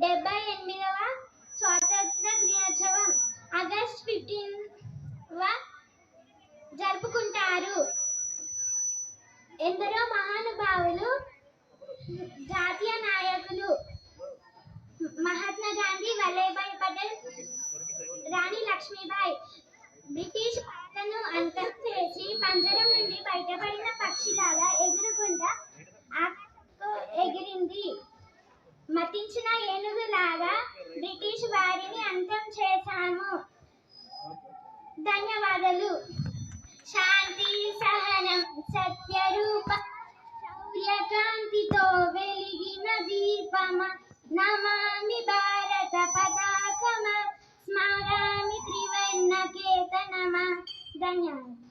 78వ స్వాతంత్ర దినోత్సవం ఆగస్ట్ 15వ జరుపుకుంటారు. ఎందరో మహానుభావులు, జాతీయ నాయకులు మహాత్మా గాంధీ, వల్లభాయ్ పటేల్, రాణి లక్ష్మీబాయి బ్రిటిష్ పాలనను అంతం చేసి పంజరం నుండి బయటపడిన పక్షిలాగా ఎగురుకుంటా ఆకాశంలో ఎగిరింది. మతించిన ఏనుగులాగా బ్రిటిష్ వారిని అంతం చేశాము. ధన్యవాదాలు. శాంతి, సహనం, సత్యరూప, శౌర్యకాంతితో వెలిగిన దీపమ, నమామి భారత పతాకమ, స్మరామి త్రివర్ణ కేతనమ. ధన్యవాదాలు.